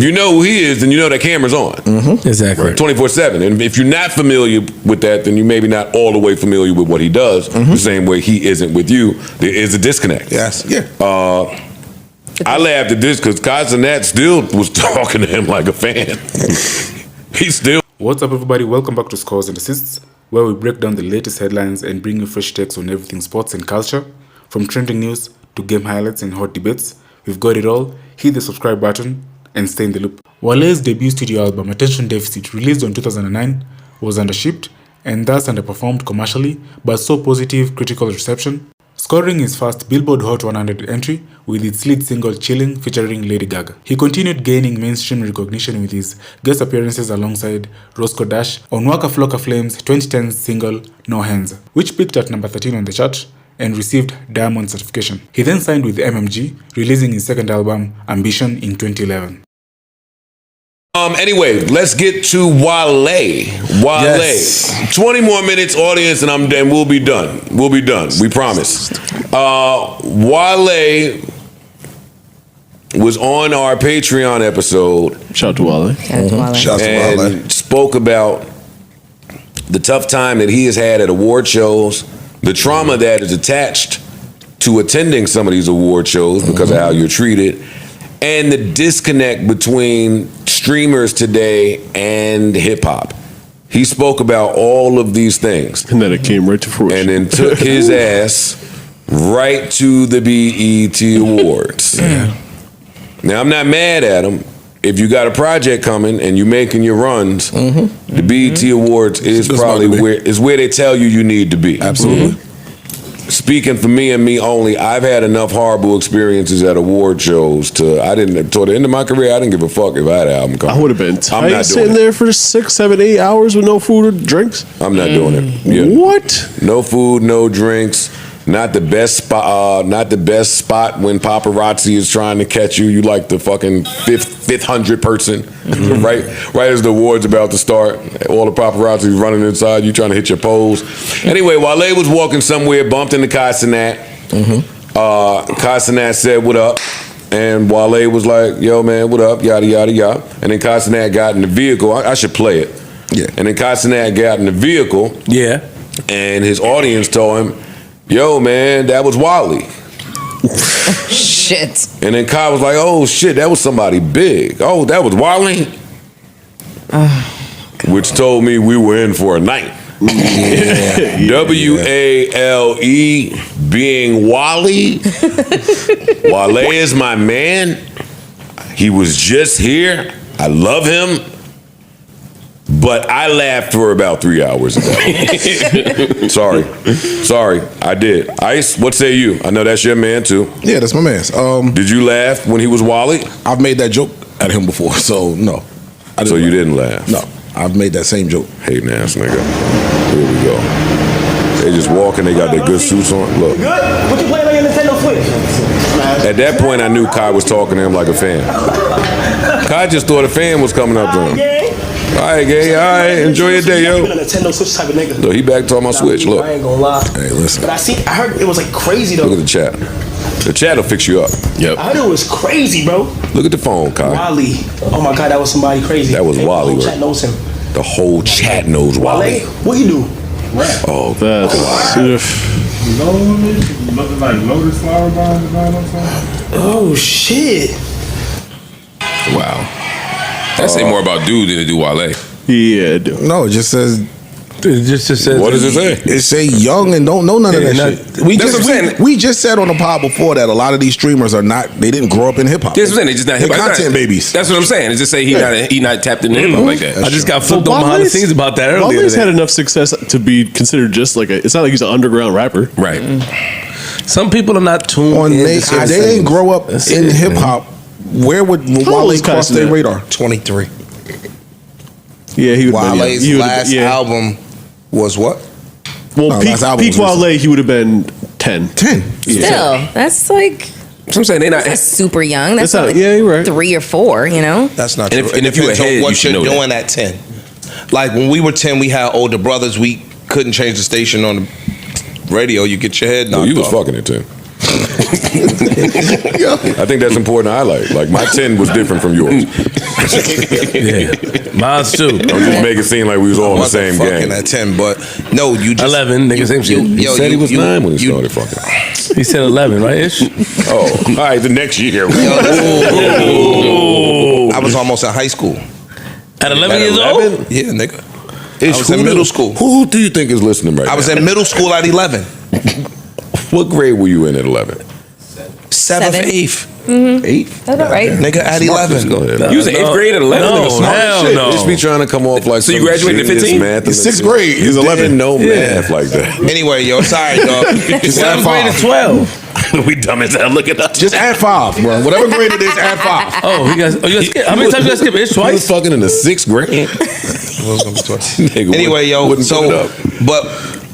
you know who he is, then you know that camera's on. Exactly. 24/7. And if you're not familiar with that, then you maybe not all the way familiar with what he does. The same way he isn't with you. There is a disconnect. Yes. Yeah. I laughed at this because Cenat still was talking to him like a fan. He still. What's up, everybody? Welcome back to Scores and Assists, where we break down the latest headlines and bring you fresh takes on everything sports and culture. From trending news to game highlights and hot debates, we've got it all. Hit the subscribe button and stay in the loop. Wale's debut studio album, Attention Deficit, released in 2009, was undershipped and thus underperformed commercially, but saw positive critical reception, scoring his first Billboard Hot 100 entry with its lead single Chillin' featuring Lady Gaga. He continued gaining mainstream recognition with his guest appearances alongside Roscoe Dash on Waka Flocka Flame's 2010 single No Hands, which peaked at number 13 on the chart and received Diamond certification. He then signed with MMG, releasing his second album, Ambition, in 2011. Anyway, let's get to Wale. Yes. 20 more minutes, audience, and we'll be done. We'll be done. We promise. Wale was on our Patreon episode. Shout out to Wale. And spoke about the tough time that he has had at award shows, the trauma that is attached to attending some of these award shows because of how you're treated, and the disconnect between streamers today and hip hop. He spoke about all of these things. And then it came right to fruition. And then took his ass right to the BET Awards. Now, I'm not mad at him. If you got a project coming and you're making your runs, the BET Awards is probably where they tell you need to be. Absolutely. Speaking for me and me only, I've had enough horrible experiences at award shows toward the end of my career, I didn't give a fuck if I had an album coming. I would have been tight not sitting there for 6, 7, 8 hours with no food or drinks. I'm not doing it. Yeah. What? No food, no drinks. Not the best spot. Not the best spot when paparazzi is trying to catch you. You like the fucking 500 person, right? Right as the award's about to start, all the paparazzi running inside. You trying to hit your pose. Anyway, Wale was walking somewhere, bumped into Cenat. Cenat said, "What up?" And Wale was like, "Yo, man, what up?" Yada yada yada. And then Cenat got in the vehicle. I should play it. Yeah. And then Cenat got in the vehicle. Yeah. And his audience told him, "Yo, man, that was Wale." Shit. And then Kai was like, "Oh shit, that was somebody big. Oh, that was Wale." Which told me we were in for a night. W-A-L-E being Wale. Wale is my man. He was just here. I love him. But I laughed for about 3 hours a day. Sorry, I did. Ice, what say you? I know that's your man too. Yeah, that's my man's. Did you laugh when he was Wale? I've made that joke at him before, so no. So you didn't laugh? No, I've made that same joke. Hating ass nigga. Here we go. They just walking, they got their good suits on. Look. Good? What you playing on your Nintendo Switch? At that point, I knew Kai was talking to him like a fan. Kai just thought a fan was coming up to him. All right, gay. All right, enjoy your day, yo. A Nintendo Switch type of nigga. Look, he back talking about Switch. Look. I ain't gonna lie. Hey, listen. But I heard it was like crazy though. Look at the chat. The chat will fix you up. Yep. I heard it was crazy, bro. Look at the phone, Kai. Wale. Oh my God, that was somebody crazy. That was Wale. Wale. The whole chat knows him. The whole chat knows Wale. Wale? What he do? Oh, that's looking like lotus flower bomb or something. Oh shit! Wow, that say more about dude than it do Wale. Yeah, dude. No, it just says. It just says. What does it say? It say young and don't know none of that shit. We just said on the pod before that a lot of these streamers are not. They didn't grow up in hip hop. That's what I'm saying. They just not hip hop. Content babies. That's what I'm saying. It just say he not tapped into hip hop like that. I just got flipped on behind the scenes about that earlier. Wale's had enough success to be considered just like it's not like he's an underground rapper, right? Some people are not tuned in. If they didn't grow up in hip hop, where would Wale cross their radar? 23. Yeah, he would. Wale's last album was what? Well, peak Wale, he would have been 10. 10. Still, that's like. So I'm saying they not super young. That's not, like you're right. 3 or 4. You know. That's not and true. If you're ahead, what you should you're know doing at 10. Like when we were 10, we had older brothers. We couldn't change the station on the radio. You get your head knocked you was off. fucking at 10. I think that's important to highlight. Like my 10 was different from yours. Yeah, mine's too. I'm just making it seem like we was all in the same fucking game. at 10, but no, you just 11, nigga, same shit. He said he was 9 when he started fucking. He said 11, right? Ish. Oh, all right. The next year. I was almost in high school. At 11 years old? Yeah, nigga. I was in middle school. Who do you think is listening right now? I was in middle school at 11. What grade were you in at 11? 7th, 8th. 8th? That's about right. Nigga, at 11. Go ahead. You was in 8th grade at 11? No, Nigga, smart hell shit. no. Just be trying to come off like So you some graduated at genius 15? math. It's 6th grade. He's You 11. didn't know math like that. Anyway, yo, sorry, dog. Just add 7th grade to 5. 12. We dumb as hell. Look at us. Just add 5, bro. Whatever grade it is, add 5. Oh, you guys skip. How many times you guys skip? Ish He was twice? fucking in the 6th grade. Nigga, Anyway, yo, wouldn't put it so, up. but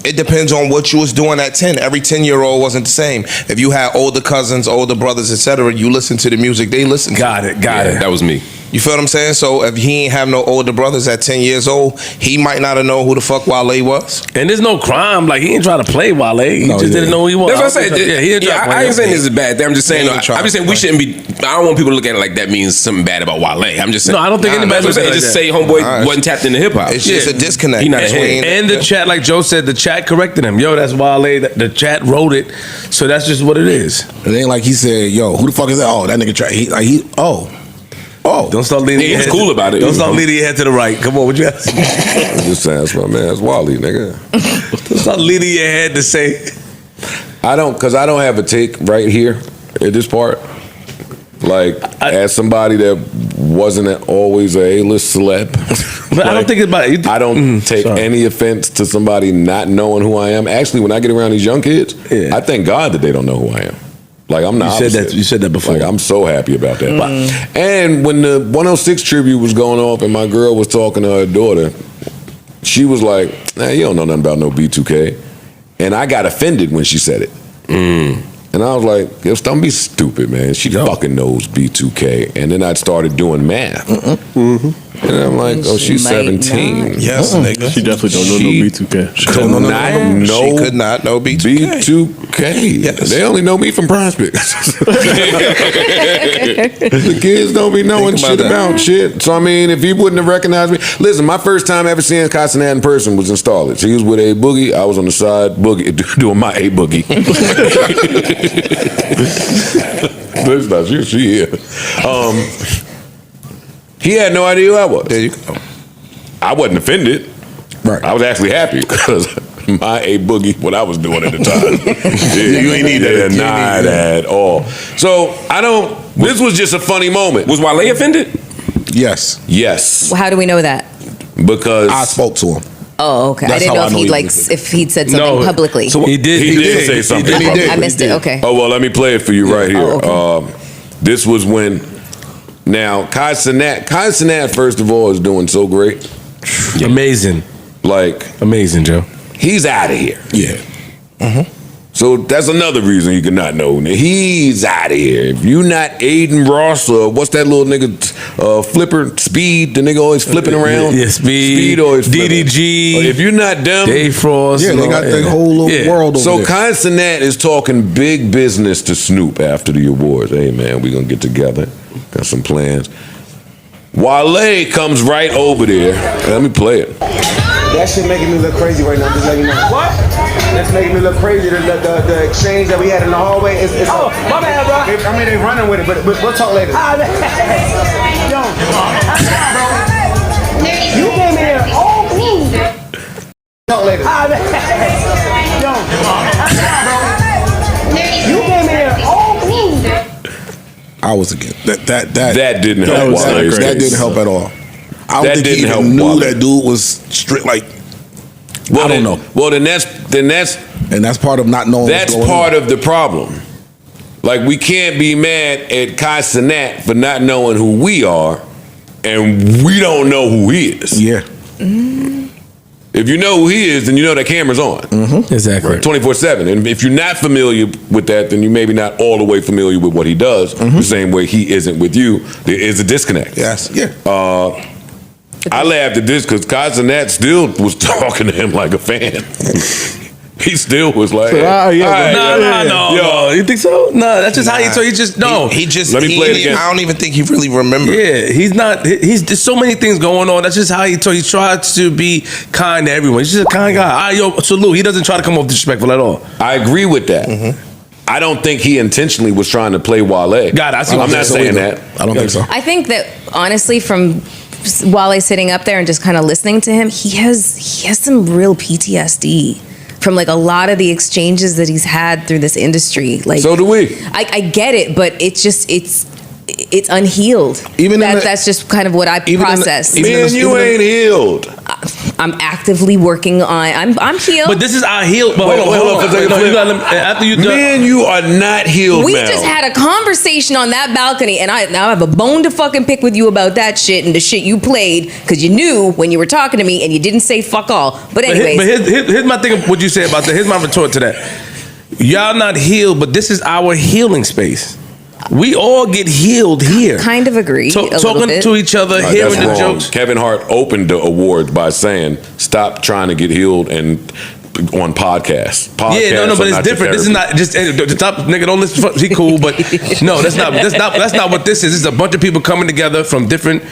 it depends on what you was doing at 10. Every 10-year-old wasn't the same. If you had older cousins, older brothers, etc., you listen to the music they listen to. Got it. That was me. You feel what I'm saying? So if he ain't have no older brothers at 10 years old, he might not have known who the fuck Wale was. And there's no crime. Like, he ain't trying to play Wale. He just didn't know who he was. That's what I said. Yeah, he didn't try to play I ain't him. saying this is bad. I'm just saying, He ain't trying I'm just saying to we shouldn't be. I don't want people to look at it like that means something bad about Wale. I'm just saying. No, I don't think anybody's That's what I'm saying. looking at Just that. say homeboy wasn't tapped into hip hop. It's just a disconnect. He not between- ahead. And the chat, like Joe said, the chat corrected him. Yo, that's Wale. The chat wrote it. So that's just what it is. It ain't like he said, yo, who the fuck is that? Oh, that nigga try. Don't start leaning Yeah, he your was head. cool about it. Don't start leaning your head to the right. Come on, what you ask? I'm just saying, that's my man. That's Wally, nigga. Don't start leaning your head to say. Because I don't have a take right here at this part. Like, as somebody that wasn't always a A-list celeb. But I don't think it's about it. I don't take any offense to somebody not knowing who I am. Actually, when I get around these young kids, I thank God that they don't know who I am. Like, I'm not. You said that before. Like, I'm so happy about that. And when the 106 tribute was going off and my girl was talking to her daughter, she was like, "Nah, you don't know nothing about no B2K." And I got offended when she said it. And I was like, yo, don't be stupid, man. She fucking knows B2K. And then I started doing math. And I'm like, oh, she's 17. Yes, nigga. She definitely don't know no B2K. She could not know B2K. B2K. Yes. They only know me from prospects. The kids don't be knowing Think about shit that. about shit. So, I mean, if he wouldn't have recognized me. Listen, my first time ever seeing Cenat in person was in Starlets. He was with A Boogie. I was on the side boogie, doing my A Boogie. That's not you. She here. He had no idea who I was. There you go. I wasn't offended. Right. I was actually happy because my A Boogie, what I was doing at the time. You ain't need that. Not at all. So I don't. This was just a funny moment. Was Wale offended? Yes. Yes, Well, how do we know that? because I spoke to him. Oh, okay. I That's didn't how know I if know he'd he like was if he'd said something No. publicly. So he did. he did say something. He did. I missed it. Okay. Oh well, let me play it for you right here. Oh, This was when. Now, Cenat, first of all, is doing so great. Amazing. Like, Amazing, Joe. he's out of here. Yeah. So that's another reason you cannot know. He's out of here. If you not Aiden Ross or what's that little nigga, Flipper, Speed, the nigga always flipping around. Yeah, Speed, always flipping. DDG, If you're not them, Dave Frost. Yeah, they got the whole little world over so there. Cenat is talking big business to Snoop after the awards. Hey man, we gonna get together. Got some plans. Wale comes right over there. Let me play it. That shit making me look crazy right now. Just letting you know. What? That's making me look crazy. The exchange that we had in the hallway. It's oh, my bad, bro. I mean, they running with it, but we'll talk later. Yo, you came in here all blue. Talk later. Yo, you came in here all blue. I was against that didn't help Wale's that case. didn't help at all. I don't That think he didn't help even knew Wale. that dude was strict. Like, Well, I don't know. Well, then that's And that's part of not knowing That's what's going part on. of the problem. Like, we can't be mad at Cenat for not knowing who we are, and we don't know who he is. Yeah. If you know who he is, then you know that camera's on. Exactly. 24/7. And if you're not familiar with that, then you maybe not all the way familiar with what he does. The same way he isn't with you. There is a disconnect. Yes. Yeah. I laughed at this because Cenat still was talking to him like a fan. He still was like, yeah, no. You think so? No, that's just how he. So he just He just. Let me play it again. I don't even think he really remembered. Yeah, he's not. There's so many things going on. That's just how he tries to be kind to everyone. He's just a kind guy. Yo, salute. He doesn't try to come off disrespectful at all. I agree with that. I don't think he intentionally was trying to play Wale. God, I see. I'm not saying that. I don't think so. I think that honestly, from Wale sitting up there and just kind of listening to him, he has some real PTSD from like a lot of the exchanges that he's had through this industry. Like, So do we. I get it, but it's unhealed. That's just kind of what I process. Man, you ain't healed. I'm actively working on. I'm healed. But this is our heal. But Hold on. After you done, Man, you are not healed, We Mel. just had a conversation on that balcony, and I now have a bone to fucking pick with you about that shit and the shit you played because you knew when you were talking to me and you didn't say fuck all. But anyways, But here's my thing of what you say about that. Here's my retort to that. Y'all not healed, but this is our healing space. We all get healed here. Kind of agree. Talking to each other, hearing That's the wrong. jokes. Kevin Hart opened the awards by saying, "Stop trying to get healed and on podcasts." But it's different. This is not just the top nigga. Don't listen. He cool, but no, that's not what this is. This is a bunch of people coming together from different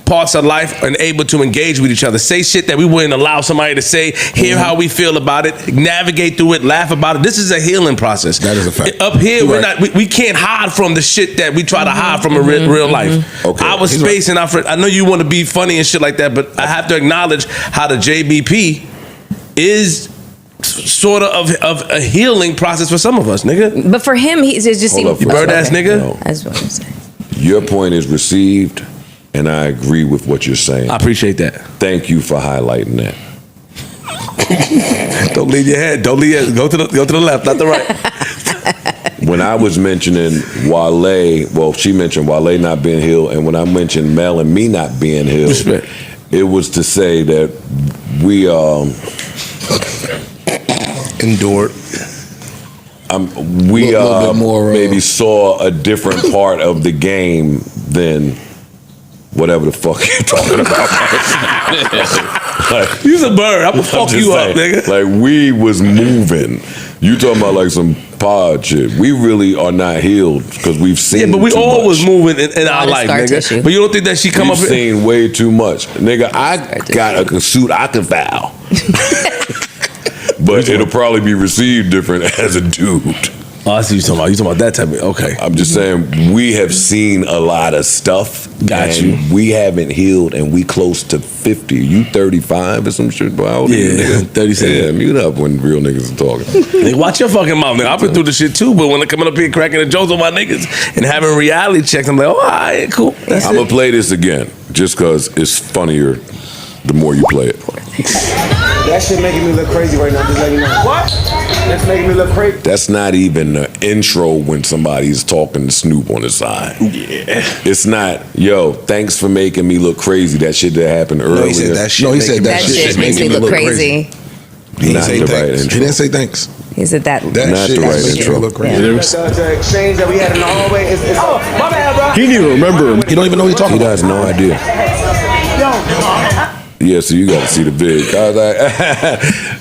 parts of life and able to engage with each other. Say shit that we wouldn't allow somebody to say. Hear how we feel about it. Navigate through it. Laugh about it. This is a healing process. That is a fact. Up here, we can't hide from the shit that we try to hide from in real life. Okay. Our space and our friend. I know you want to be funny and shit like that, but I have to acknowledge how the JBP is sort of a healing process for some of us, nigga. But for him, it just seemed. You bird ass nigga. No. That's what I'm saying. Your point is received, and I agree with what you're saying. I appreciate that. Thank you for highlighting that. Don't leave your head. Don't leave it. Go to the left, not the right. When I was mentioning Wale, well, she mentioned Wale not being healed, and when I mentioned Mel and me not being healed, Respect. it was to say that we Endured. we little bit more, maybe saw a different part of the game than whatever the fuck you're talking about. Like, You's a bird. I'm gonna fuck just you up, saying, nigga. Like, we was moving. You talking about like some pod shit. We really are not healed because we've seen. Yeah, but we too all much. was moving in our of life, scar nigga. tissue. But you don't think that she come We've up? seen way too much, nigga. I got a suit I can foul, but it'll probably be received different as a dude. Oh, I see what you're talking about. You talking about that type of? Okay. I'm just saying we have seen a lot of stuff. Got and you. We haven't healed, and we close to 50. You 35 or some shit? Boy, how old are you, Yeah, nigga? 37. Yeah, mute up when real niggas are talking. Nigga, watch your fucking mouth, nigga. I've been through the shit too, but when they're coming up here cracking the jokes on my niggas and having reality checks, I'm like, oh, all right, cool. That's I'm it. gonna play this again just because it's funnier the more you play it. That shit making me look crazy right now. Just letting you know. What? That's making me look crazy. That's not even the intro when somebody's talking to Snoop on the side. Yeah. It's not, yo, thanks for making me look crazy. That shit that happened earlier. No, he said that shit. No, he said That shit makes me look crazy. He didn't Not say the right thanks. intro. He didn't say thanks. Is it that? That Not shit the right makes intro. you look crazy. The exchange that we had in the hallway is oh, my bad, bro. He didn't even remember him. You don't even know what he's talking He about. has no idea. Yeah, so you got to see the vid. I was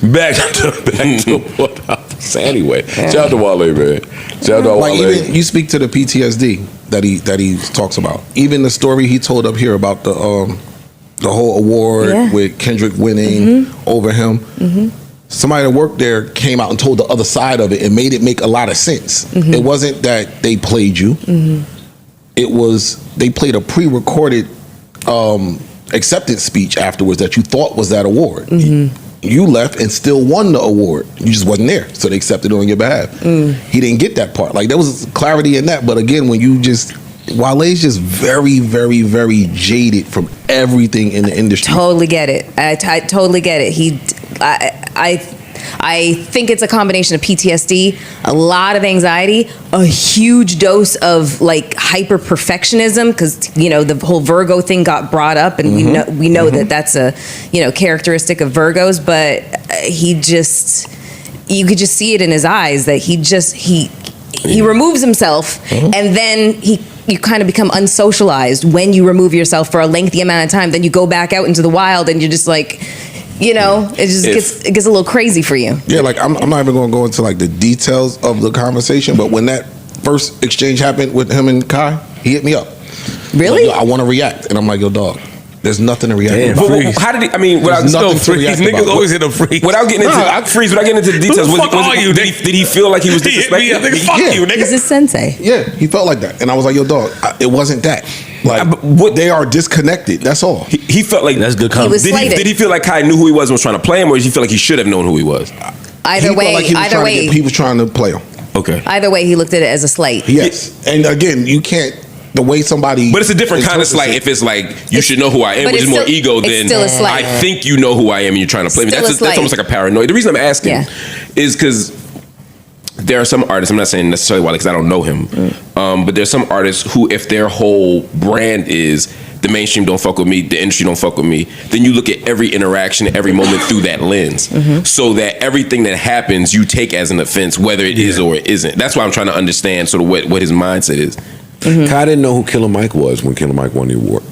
like, back to what I was saying. Anyway, shout out to Wale, man. Shout out to Like Wale. even you speak to the PTSD that he talks about. Even the story he told up here about the whole award Yeah. with Kendrick winning over him. Somebody that worked there came out and told the other side of it and made it make a lot of sense. It wasn't that they played you. It was they played a pre-recorded acceptance speech afterwards that you thought was that award. You left and still won the award. You just wasn't there, so they accepted it on your behalf. He didn't get that part. Like there was clarity in that, but again, when you just Wale's just very, very, very jaded from everything in the industry. Totally get it. I totally get it. I think it's a combination of PTSD, a lot of anxiety, a huge dose of like hyper perfectionism because you know the whole Virgo thing got brought up, and we know that that's a characteristic of Virgos. But you could just see it in his eyes that he removes himself, and then you kind of become unsocialized when you remove yourself for a lengthy amount of time. Then you go back out into the wild, and you're just like. You know, it just gets a little crazy for you. Yeah, like I'm not even going to go into like the details of the conversation, but when that first exchange happened with him and Kai, he hit me up. Really? Like, I want to react, and I'm like, yo, dog. There's nothing to react about. But how did he? I mean, without nothing to Freeze. react Niggas about. always hit a freeze. without getting into without getting into the details, Who the fuck are you, did he feel like he was He hit me up, disrespected? nigga. Fuck you, nigga. He's his sensei. Yeah, he felt like that, and I was like, yo, dog. It wasn't that. Like, they are disconnected. That's all. He felt like That's good He was slighted. Did he feel like Kai knew who he was and was trying to play him, or did he feel like he should have known who he was? Either He felt way, like he was either trying to way, he was trying to play him. Okay. either way, he looked at it as a slight. Yes, and again, you can't. The way somebody, But it's a different kind of interprets slight it. if it's like you should know who I am, but which is it's more still- ego it's than still a slight. I think you know who I am and you're trying to play me. Still a That's slight. almost like a paranoia. The reason I'm asking Yeah. is because there are some artists, I'm not saying necessarily why, because I don't know him, but there's some artists who, if their whole brand is the mainstream don't fuck with me, the industry don't fuck with me, then you look at every interaction, every moment through that lens. So that everything that happens, you take as an offense, whether it is or it isn't. That's why I'm trying to understand sort of what his mindset is. Kai didn't know who Killer Mike was when Killer Mike won the award.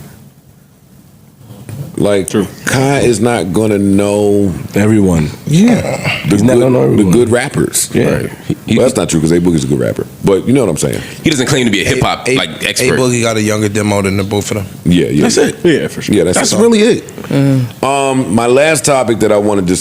Like, Kai is not gonna know Everyone. the good rappers. Yeah. Right. Well, that's not true because A Boogie's a good rapper. But you know what I'm saying? He doesn't claim to be a hip hop like A expert. Boogie got a younger demo than the both of them. Yeah, yeah. That's it. Yeah, for sure. Yeah, That's it. really it. My last topic that I wanted to